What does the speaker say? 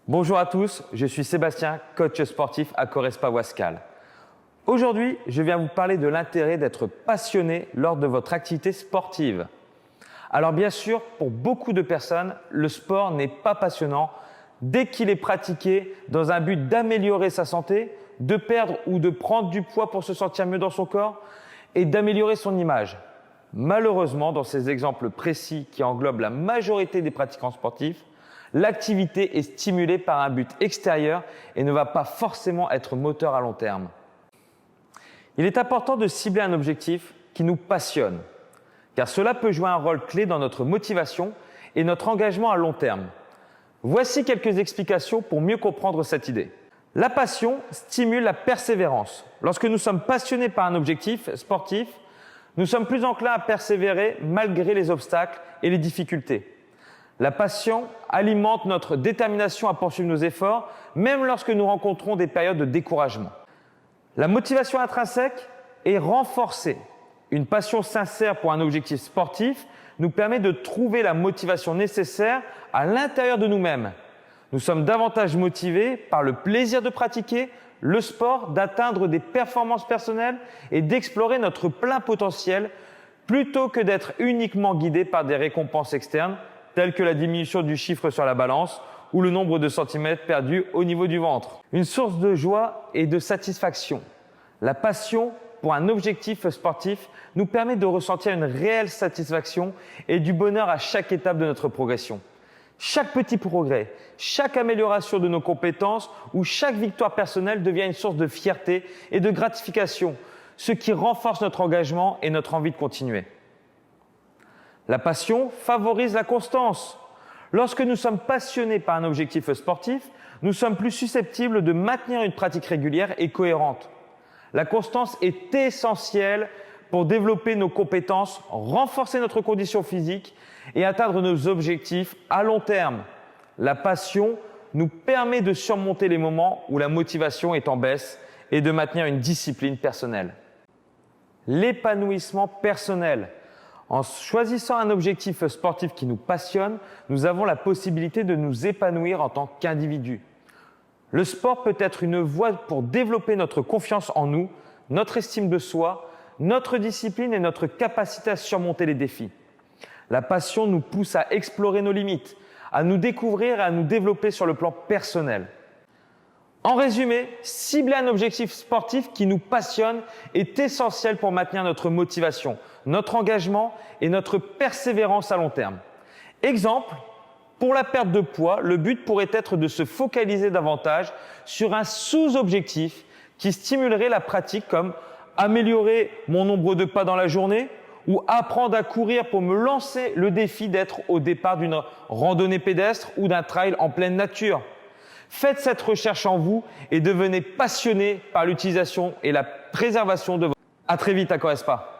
Bonjour à tous, je suis Sébastien, coach sportif à Correspa Wascal. Aujourd'hui, je viens vous parler de l'intérêt d'être passionné lors de votre activité sportive. Alors bien sûr, pour beaucoup de personnes, le sport n'est pas passionnant dès qu'il est pratiqué dans un but d'améliorer sa santé, de perdre ou de prendre du poids pour se sentir mieux dans son corps et d'améliorer son image. Malheureusement, dans ces exemples précis qui englobent la majorité des pratiquants sportifs, l'activité est stimulée par un but extérieur et ne va pas forcément être moteur à long terme. Il est important de cibler un objectif qui nous passionne, car cela peut jouer un rôle clé dans notre motivation et notre engagement à long terme. Voici quelques explications pour mieux comprendre cette idée. La passion stimule la persévérance. Lorsque nous sommes passionnés par un objectif sportif, nous sommes plus enclins à persévérer malgré les obstacles et les difficultés. La passion alimente notre détermination à poursuivre nos efforts, même lorsque nous rencontrons des périodes de découragement. La motivation intrinsèque est renforcée. Une passion sincère pour un objectif sportif nous permet de trouver la motivation nécessaire à l'intérieur de nous-mêmes. Nous sommes davantage motivés par le plaisir de pratiquer le sport, d'atteindre des performances personnelles et d'explorer notre plein potentiel plutôt que d'être uniquement guidés par des récompenses externes telles que la diminution du chiffre sur la balance ou le nombre de centimètres perdus au niveau du ventre. Une source de joie et de satisfaction. La passion pour un objectif sportif nous permet de ressentir une réelle satisfaction et du bonheur à chaque étape de notre progression. Chaque petit progrès, chaque amélioration de nos compétences ou chaque victoire personnelle devient une source de fierté et de gratification, ce qui renforce notre engagement et notre envie de continuer. La passion favorise la constance. Lorsque nous sommes passionnés par un objectif sportif, nous sommes plus susceptibles de maintenir une pratique régulière et cohérente. La constance est essentielle pour développer nos compétences, renforcer notre condition physique et atteindre nos objectifs à long terme. La passion nous permet de surmonter les moments où la motivation est en baisse et de maintenir une discipline personnelle. L'épanouissement personnel. En choisissant un objectif sportif qui nous passionne, nous avons la possibilité de nous épanouir en tant qu'individu. Le sport peut être une voie pour développer notre confiance en nous, notre estime de soi, notre discipline et notre capacité à surmonter les défis. La passion nous pousse à explorer nos limites, à nous découvrir et à nous développer sur le plan personnel. En résumé, cibler un objectif sportif qui nous passionne est essentiel pour maintenir notre motivation, notre engagement et notre persévérance à long terme. Exemple, pour la perte de poids, le but pourrait être de se focaliser davantage sur un sous-objectif qui stimulerait la pratique comme améliorer mon nombre de pas dans la journée ou apprendre à courir pour me lancer le défi d'être au départ d'une randonnée pédestre ou d'un trail en pleine nature. Faites cette recherche en vous et devenez passionné par l'utilisation et la préservation de votre... À très vite à Correspa.